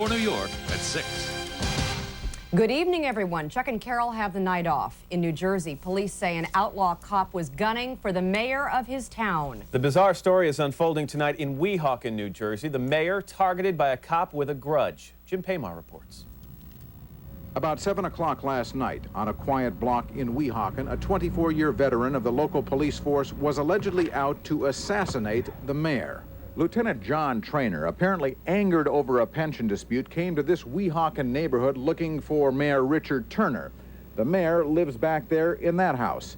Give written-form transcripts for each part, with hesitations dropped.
For New York at 6. Good evening, everyone. Chuck and Carol have the night off. In New Jersey, police say an outlaw cop was gunning for the mayor of his town. The bizarre story is unfolding tonight in WEEHAWKEN, New Jersey. The mayor targeted by a cop with a grudge. Jim PAYMAR reports. About 7 o'clock last night, on a quiet block in WEEHAWKEN, a 24-year veteran of the local police force was allegedly out to assassinate the mayor. Lieutenant John Trainer, apparently angered over a pension dispute, came to this WEEHAWKEN neighborhood looking for Mayor Richard Turner. The mayor lives back there in that house.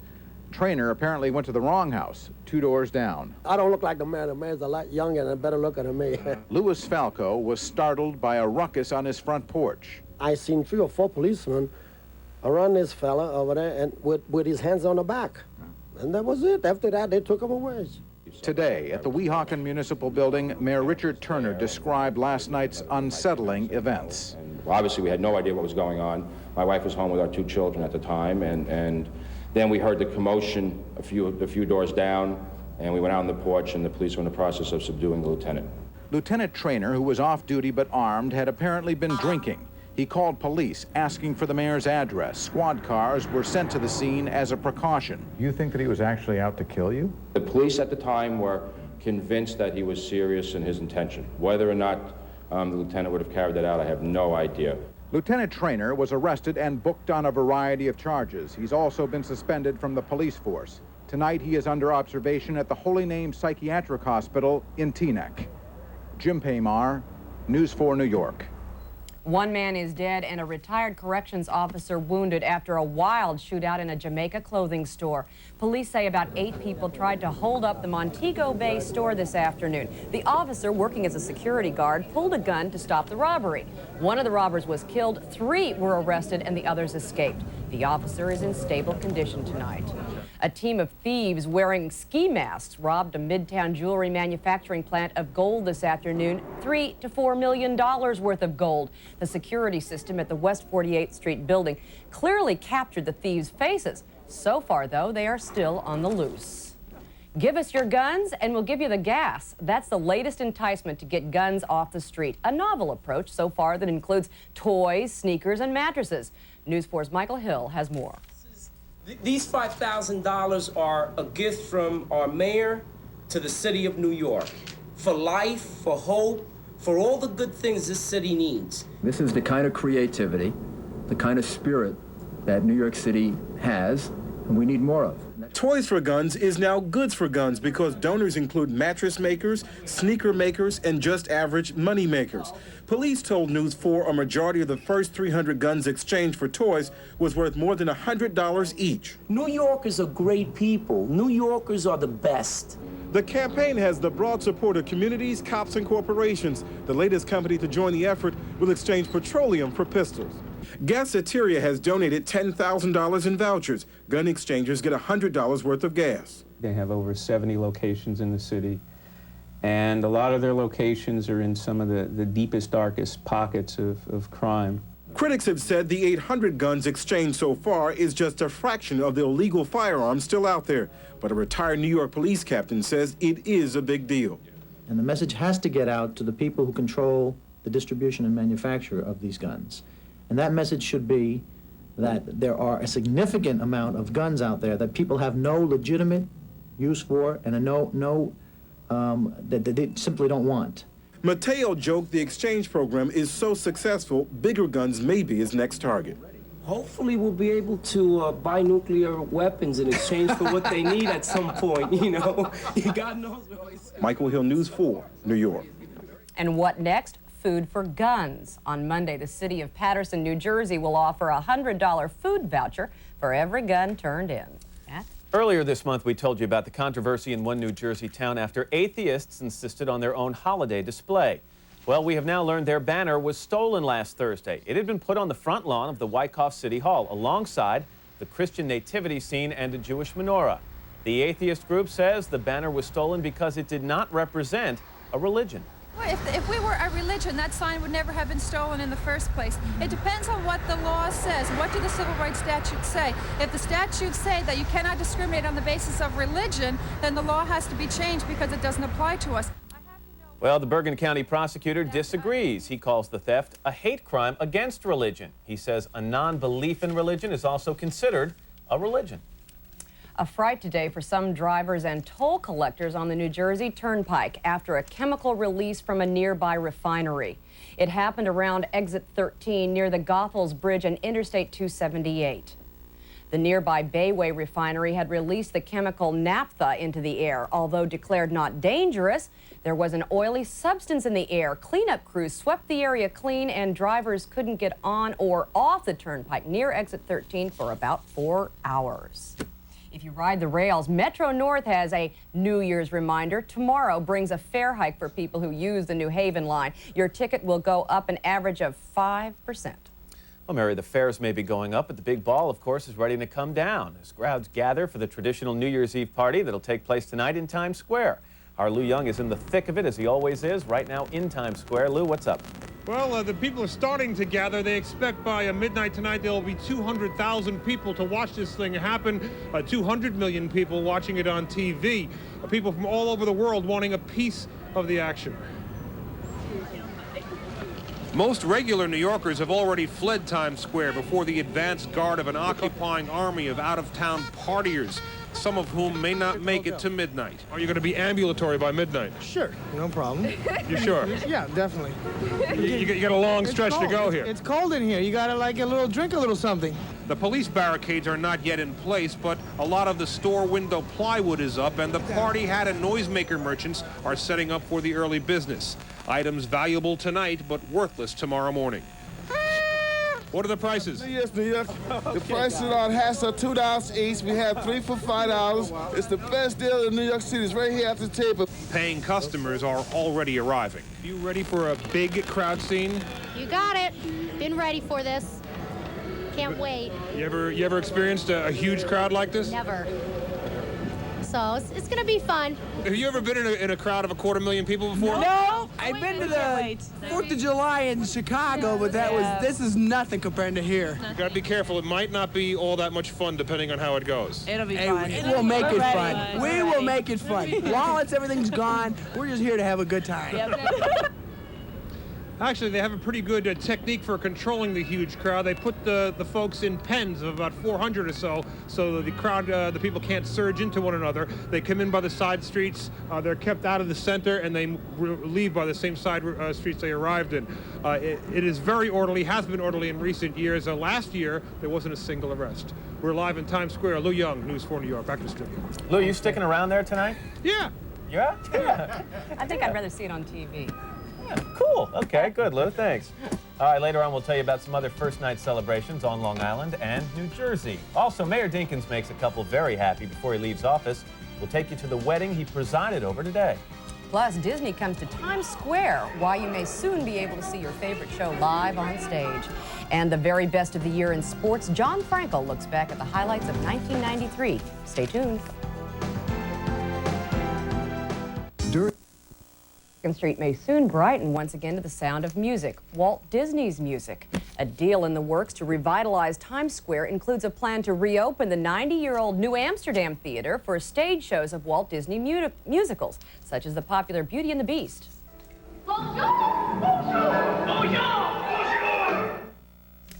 Trainer apparently went to the wrong house, 2 doors down. I don't look like the mayor. The mayor's a lot younger and better looking than me. Louis FALCO was startled by a ruckus on his front porch. I seen 3 or 4 policemen around this fella over there and with his hands on the back. And that was it. After that, they took him away. Today, at the WEEHAWKEN Municipal Building, Mayor Richard Turner described last night's unsettling events. Obviously, we had no idea what was going on. My wife was home with our 2 children at the time, and then we heard the commotion a few doors down, and we went out on the porch, and the police were in the process of subduing the lieutenant. Lieutenant Trainer, who was off duty but armed, had apparently been drinking. He called police, asking for the mayor's address. Squad cars were sent to the scene as a precaution. You think that he was actually out to kill you? The police at the time were convinced that he was serious in his intention. Whether or not the lieutenant would have carried that out, I have no idea. Lieutenant Trainer was arrested and booked on a variety of charges. He's also been suspended from the police force. Tonight, he is under observation at the Holy Name Psychiatric Hospital in Teaneck. Jim PAYMAR, News 4 New York. One man is dead and a retired corrections officer wounded after a wild shootout in a Jamaica clothing store. Police say about 8 people tried to hold up the Montego Bay store this afternoon. The officer, working as a security guard, pulled a gun to stop the robbery. One of the robbers was killed, 3 were arrested, and the others escaped. The officer is in stable condition tonight. A team of thieves wearing ski masks robbed a Midtown jewelry manufacturing plant of gold this afternoon, $3 to $4 million worth of gold. The security system at the West 48th Street building clearly captured the thieves' faces. So far, though, they are still on the loose. Give us your guns and we'll give you the gas. That's the latest enticement to get guns off the street. A novel approach so far that includes toys, sneakers, and mattresses. News 4's Michael Hill has more. These $5,000 are a gift from our mayor to the city of New York. For life, for hope, for all the good things this city needs. This is the kind of creativity, the kind of spirit that New York City has, and we need more of. Toys for Guns is now Goods for Guns because donors include mattress makers, sneaker makers, and just average money makers. Police told News 4 a majority of the first 300 guns exchanged for toys was worth more than $100 each. New Yorkers are great people. New Yorkers are the best. The campaign has the broad support of communities, cops, and corporations. The latest company to join the effort will exchange petroleum for pistols. Gaseteria has donated $10,000 in vouchers. Gun exchangers get $100 worth of gas. They have over 70 locations in the city, and a lot of their locations are in some of the deepest, darkest pockets of crime. Critics have said the 800 guns exchanged so far is just a fraction of the illegal firearms still out there. But a retired New York police captain says it is a big deal. And the message has to get out to the people who control the distribution and manufacture of these guns. And that message should be that there are a significant amount of guns out there that people have no legitimate use for and that they simply don't want. Mateo joked the exchange program is so successful, bigger guns may be his next target. Hopefully we'll be able to buy nuclear weapons in exchange for what they need at some point, you know. God knows what. Michael Hill, News 4, New York. And what next? Food for guns. On Monday, the city of Paterson, New Jersey will offer a $100 food voucher for every gun turned in. Matt? Earlier this month, we told you about the controversy in one New Jersey town after atheists insisted on their own holiday display. Well, we have now learned their banner was stolen last Thursday. It had been put on the front lawn of the Wyckoff City Hall alongside the Christian nativity scene and a Jewish menorah. The atheist group says the banner was stolen because it did not represent a religion. Well, if we were a religion, that sign would never have been stolen in the first place. It depends on what the law says. What do the civil rights statutes say? If the statutes say that you cannot discriminate on the basis of religion, then the law has to be changed because it doesn't apply to us. Well, the Bergen County prosecutor disagrees. He calls the theft a hate crime against religion. He says a non-belief in religion is also considered a religion. A fright today for some drivers and toll collectors on the New Jersey Turnpike after a chemical release from a nearby refinery. It happened around exit 13 near the Goethals Bridge and Interstate 278. The nearby Bayway refinery had released the chemical naphtha into the air. Although declared not dangerous, there was an oily substance in the air. Cleanup crews swept the area clean and drivers couldn't get on or off the turnpike near exit 13 for about 4 hours. If you ride the rails, Metro North has a New Year's reminder. Tomorrow brings a fare hike for people who use the New Haven line. Your ticket will go up an average of 5%. Well, Mary, the fares may be going up, but the big ball, of course, is ready to come down as crowds gather for the traditional New Year's Eve party that'll take place tonight in Times Square. Our Lou Young is in the thick of it, as he always is, right now in Times Square. Lou, what's up? Well, the people are starting to gather. They expect by midnight tonight there will be 200,000 people to watch this thing happen. 200 million people watching it on TV. People from all over the world wanting a piece of the action. Most regular New Yorkers have already fled Times Square before the advance guard of an occupying army of out-of-town partiers, some of whom may not make it to midnight. Are you going to be ambulatory by midnight? Sure, no problem. You sure? Yeah, definitely. You got a long stretch to go here. It's cold in here. You got to like drink a little something. The police barricades are not yet in place, but a lot of the store window plywood is up, and the party hat and noisemaker merchants are setting up for the early business. Items valuable tonight, but worthless tomorrow morning. What are the prices? Yes, New York. The prices on hats are $2 each. We have 3 for $5. It's the best deal in New York City. It's right here at the table. Paying customers are already arriving. You ready for a big crowd scene? You got it. Been ready for this. Can't wait. You ever experienced a huge crowd like this? Never. So it's gonna be fun. Have you ever been in a crowd of 250,000 people before? No, I've been to the 4th of July in Chicago, but this is nothing compared to here. You gotta be careful. It might not be all that much fun depending on how it goes. It'll be fun. We'll make it fun. We will make it fun. Wallets, everything's gone. We're just here to have a good time. Actually, they have a pretty good technique for controlling the huge crowd. They put the folks in pens of about 400 or so that the crowd, the people can't surge into one another. They come in by the side streets. They're kept out of the center, and they leave by the same side streets they arrived in. It is very orderly, has been orderly in recent years. Last year, there wasn't a single arrest. We're live in Times Square. Lou Young, News 4 New York. Back to the studio. Lou, you sticking around there tonight? Yeah. Yeah? I think I'd rather see it on TV. Yeah, cool. Okay, good, Lou. Thanks. All right, later on we'll tell you about some other first night celebrations on Long Island and New Jersey. Also, Mayor Dinkins makes a couple very happy before he leaves office. We'll take you to the wedding he presided over today. Plus, Disney comes to Times Square, why you may soon be able to see your favorite show live on stage. And the very best of the year in sports, John Frankel looks back at the highlights of 1993. Stay tuned. Street may soon brighten once again to the sound of music, Walt Disney's music. A deal in the works to revitalize Times Square includes a plan to reopen the 90-year-old New Amsterdam Theater for stage shows of Walt Disney musicals, such as the popular Beauty and the Beast.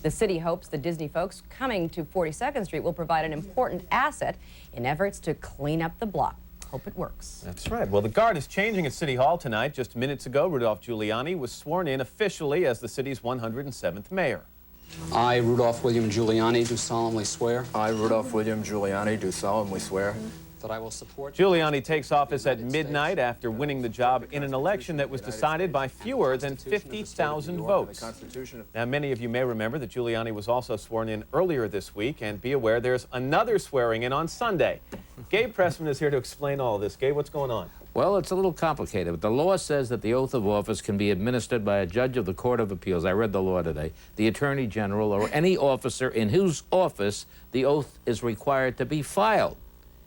The city hopes the Disney folks coming to 42nd Street will provide an important asset in efforts to clean up the block. Hope it works. That's right. Well, the guard is changing at City Hall tonight. Just minutes ago, Rudolph Giuliani was sworn in officially as the city's 107th mayor. I, Rudolph William Giuliani, do solemnly swear. I, Rudolph William Giuliani, do solemnly swear that I will support. Giuliani takes office at midnight after winning the job in an election that was decided by fewer than 50,000 votes. Now, many of you may remember that Giuliani was also sworn in earlier this week, and be aware there's another swearing in on Sunday. Gabe Pressman is here to explain all of this. Gabe, what's going on? Well, it's a little complicated, but the law says that the oath of office can be administered by a judge of the Court of Appeals. I read the law today. The Attorney General or any officer in whose office the oath is required to be filed.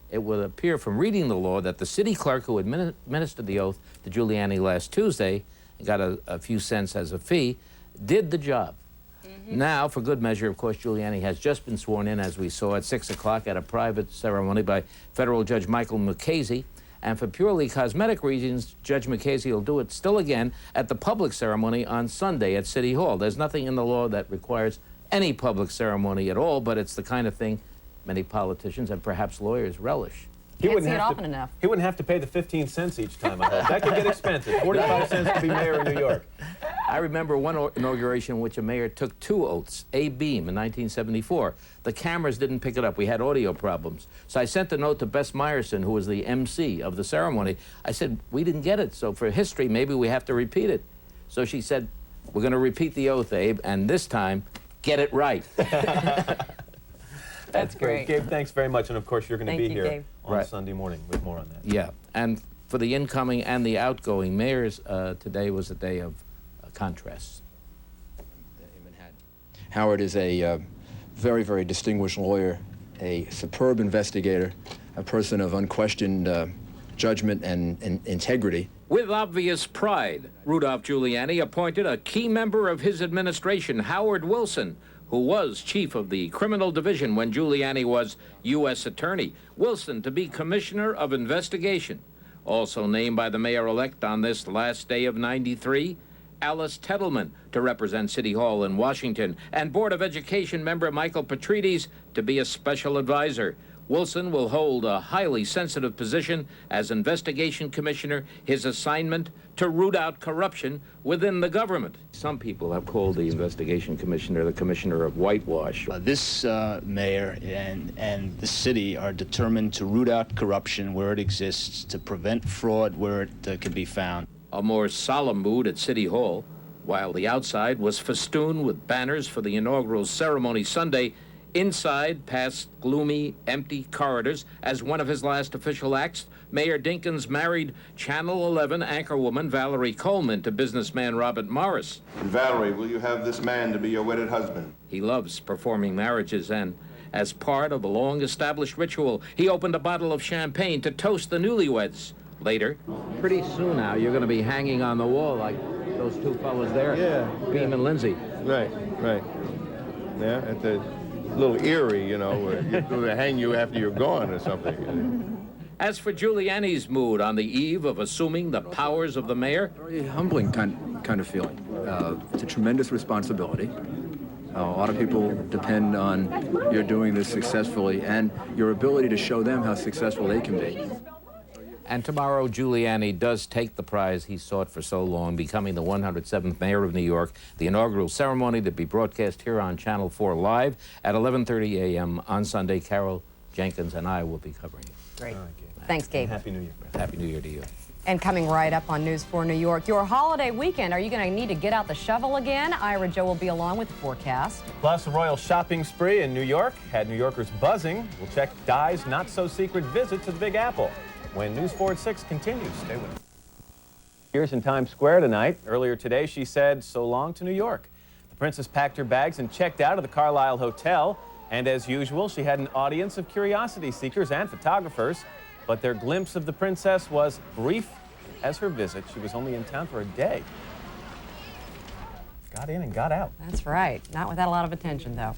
It would appear from reading the law that the city clerk who administered the oath to Giuliani last Tuesday and got a few cents as a fee did the job. Now, for good measure, of course, Giuliani has just been sworn in, as we saw, at 6 o'clock at a private ceremony by federal Judge Michael Mukasey. And for purely cosmetic reasons, Judge McCasey will do it still again at the public ceremony on Sunday at City Hall. There's nothing in the law that requires any public ceremony at all, but it's the kind of thing many politicians and perhaps lawyers relish. He Can't see it often enough. He wouldn't have to pay the 15 cents each time, I hope. That could get expensive. 45 cents to be mayor of New York. I remember one inauguration in which a mayor took 2 oaths, a beam in 1974. The cameras didn't pick it up. We had audio problems. So I sent a note to Bess Meyerson, who was the MC of the ceremony. I said, we didn't get it, so for history, maybe we have to repeat it. So she said, we're going to repeat the oath, Abe, and this time, get it right. That's great. Gabe, thanks very much. And of course, you're going to be here Gabe. on Sunday morning with more on that. Yeah, and for the incoming and the outgoing mayors, today was a day of contrasts. Howard is a very, very distinguished lawyer, a superb investigator, a person of unquestioned judgment and integrity. With obvious pride, Rudolph Giuliani appointed a key member of his administration, Howard Wilson, who was chief of the criminal division when Giuliani was U.S. attorney. Wilson to be commissioner of investigation. Also named by the mayor-elect on this last day of '93, Alice Tettleman to represent City Hall in Washington, and Board of Education member Michael Petrides to be a special advisor. Wilson will hold a highly sensitive position as investigation commissioner, his assignment to root out corruption within the government. Some people have called the investigation commissioner the commissioner of whitewash. This mayor and the city are determined to root out corruption where it exists, to prevent fraud where it can be found. A more solemn mood at City Hall, while the outside was festooned with banners for the inaugural ceremony Sunday. Inside, past gloomy, empty corridors, as one of his last official acts, Mayor Dinkins married Channel 11 anchorwoman Valerie Coleman to businessman Robert Morris. And Valerie, will you have this man to be your wedded husband? He loves performing marriages, and as part of a long-established ritual, he opened a bottle of champagne to toast the newlyweds. Later, pretty soon now, you're going to be hanging on the wall like those 2 fellas there. Yeah. Beam and Lindsay. Right. Yeah, at the little eerie, you know, where you're going to hang you after you're gone or something. As for Giuliani's mood on the eve of assuming the powers of the mayor, Very humbling kind of feeling. It's a tremendous responsibility. A lot of people depend on your doing this successfully and your ability to show them how successful they can be. and tomorrow Giuliani does take the prize he sought for so long, becoming the 107th mayor of New York. The inaugural ceremony to be broadcast here on Channel 4 live at 11:30 a.m. on Sunday. Carol Jenkins and I will be covering it. Great. Thanks, Gabe. Happy New Year. Happy New Year to you. And coming right up on News 4 New York, your holiday weekend. Are you going to need to get out the shovel again? Ira Joe will be along with the forecast. Plus, a royal shopping spree in New York had New Yorkers buzzing. We'll check Di's not-so-secret visit to the Big Apple when News 4 at 6 continues. Stay with us. Here's in Times Square tonight. Earlier today, she said so long to New York. The princess packed her bags and checked out of the Carlisle Hotel. And as usual, she had an audience of curiosity seekers and photographers. But their glimpse of the princess was brief as her visit. She was only in town for a day. Got in and got out. That's right. Not without a lot of attention, though.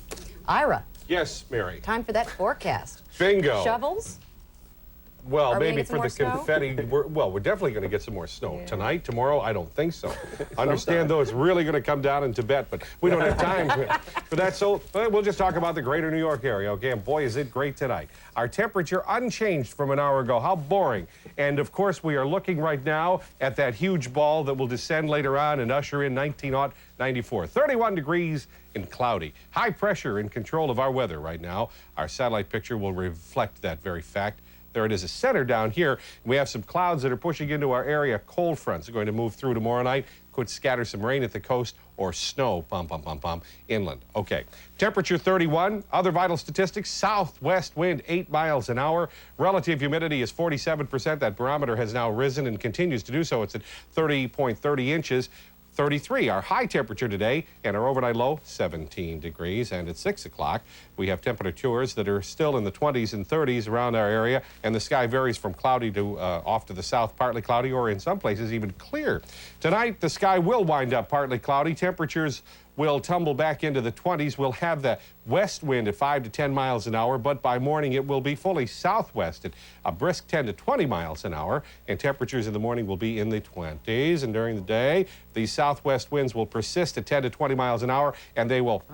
Ira. Yes, Mary. Time for that forecast. Bingo. Shovels? Well, Are we maybe gonna get for some the more snow? confetti. We're definitely going to get some more snow. Tonight, tomorrow, I don't think so. Understand, though, it's really going to come down in Tibet, but we don't have time for that. So we'll just talk about the greater New York area, okay? And boy, is it great tonight. Our temperature unchanged from an hour ago. How boring. And, of course, we are looking right now at that huge ball that will descend later on and usher in 1994. 31 degrees and cloudy. High pressure in control of our weather right now. Our satellite picture will reflect that very fact. There it is, a center down here. We have some clouds that are pushing into our area. Cold fronts are going to move through tomorrow night. Could scatter some rain at the coast or snow, inland. Okay, temperature 31. Other vital statistics, southwest wind 8 miles an hour. Relative humidity is 47%. That barometer has now risen and continues to do so. It's at 30.30 inches. 33, our high temperature today, and our overnight low, 17 degrees. And at 6 o'clock, we have temperatures that are still in the 20s and 30s around our area, and the sky varies from cloudy to off to the south, partly cloudy, or in some places even clear. Tonight, the sky will wind up partly cloudy. Temperatures will tumble back into the 20s. We'll have the west wind at 5 to 10 miles an hour, but by morning it will be fully southwest at a brisk 10 to 20 miles an hour, and temperatures in the morning will be in the 20s. And during the day, the southwest winds will persist at 10 to 20 miles an hour, and they will,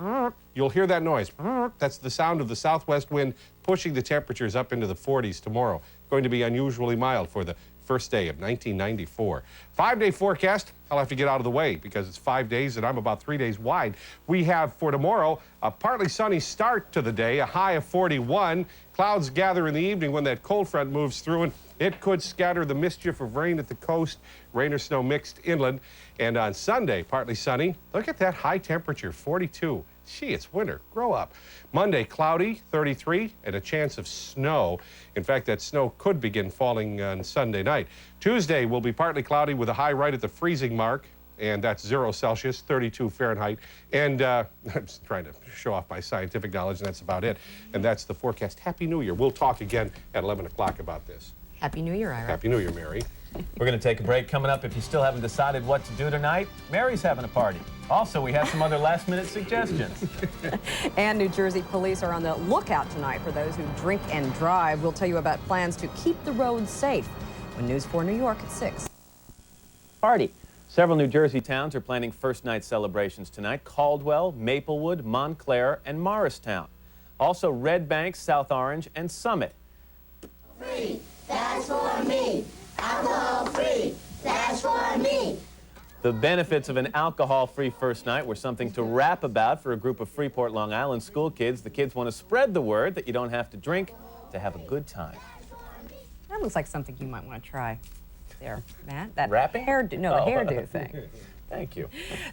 you'll hear that noise. That's the sound of the southwest wind pushing the temperatures up into the 40s tomorrow. Going to be unusually mild for the first day of 1994. 5-day forecast. I'll have to get out of the way because it's 5 days and I'm about 3 days wide. We have for tomorrow a partly sunny start to the day, a high of 41. Clouds gather in the evening when that cold front moves through, and it could scatter the mischief of rain at the coast, rain or snow mixed inland. And on Sunday, partly sunny. Look at that high temperature, 42. Gee, it's winter. Grow up. Monday, cloudy, 33, and a chance of snow. In fact, that snow could begin falling on Sunday night. Tuesday will be partly cloudy with a high right at the freezing mark, and that's 0 Celsius, 32 Fahrenheit. And I'm just trying to show off my scientific knowledge, and that's about it. And that's the forecast. Happy New Year. We'll talk again at 11 o'clock about this. Happy New Year, Ira. Happy New Year, Mary. We're going to take a break. Coming up, if you still haven't decided what to do tonight, Mary's having a party. Also, we have some other last-minute suggestions. And New Jersey police are on the lookout tonight for those who drink and drive. We'll tell you about plans to keep the roads safe when News 4 New York at 6. Party. Several New Jersey towns are planning first-night celebrations tonight. Caldwell, Maplewood, Montclair, and Morristown. Also, Red Bank, South Orange, and Summit. Free, that's for me. Alcohol free, that's for me. The benefits of an alcohol-free first night were something to rap about for a group of Freeport, Long Island school kids. The kids want to spread the word that you don't have to drink to have a good time. That looks like something you might want to try there, Matt. That rapping? Hairdo, no, the hairdo thing. Thank you.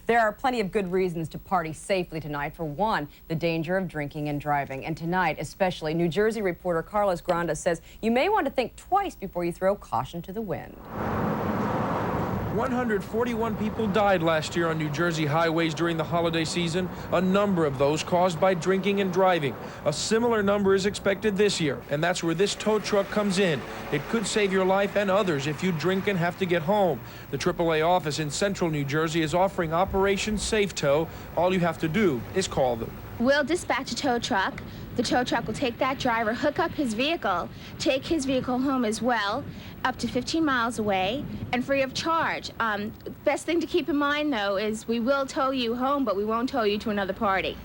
There are plenty of good reasons to party safely tonight. For one, the danger of drinking and driving. And tonight, especially, New Jersey reporter Carlos Granda says you may want to think twice before you throw caution to the wind. 141 people died last year on New Jersey highways during the holiday season, a number of those caused by drinking and driving. A similar number is expected this year, and that's where this tow truck comes in. It could save your life and others if you drink and have to get home. The AAA office in central New Jersey is offering Operation Safe Tow. All you have to do is call them. We'll dispatch a tow truck. The tow truck will take that driver, hook up his vehicle, take his vehicle home as well, up to 15 miles away, and free of charge. Best thing to keep in mind, though, is we will tow you home, but we won't tow you to another party.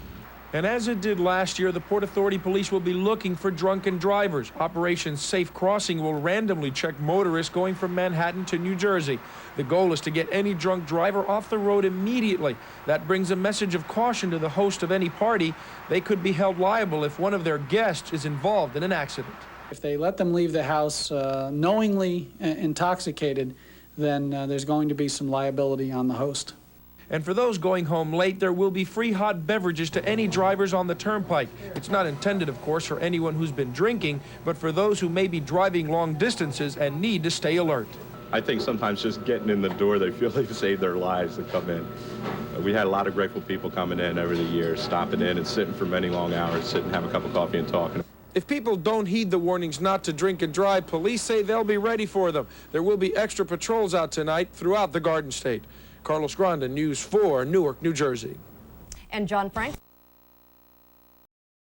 And as it did last year, the Port Authority Police will be looking for drunken drivers. Operation Safe Crossing will randomly check motorists going from Manhattan to New Jersey. The goal is to get any drunk driver off the road immediately. That brings a message of caution to the host of any party. They could be held liable if one of their guests is involved in an accident. If they let them leave the house knowingly intoxicated, then there's going to be some liability on the host. And for those going home late, there will be free hot beverages to any drivers on the turnpike. It's not intended, of course, for anyone who's been drinking, but for those who may be driving long distances and need to stay alert. I think sometimes just getting in the door, they feel they've saved their lives to come in. We had a lot of grateful people coming in over the years, stopping in and sitting for many long hours, sitting, have a cup of coffee and talking. If people don't heed the warnings not to drink and drive, police say they'll be ready for them. There will be extra patrols out tonight throughout the Garden State. Carlos Granda, News 4, Newark, New Jersey. And John Frank.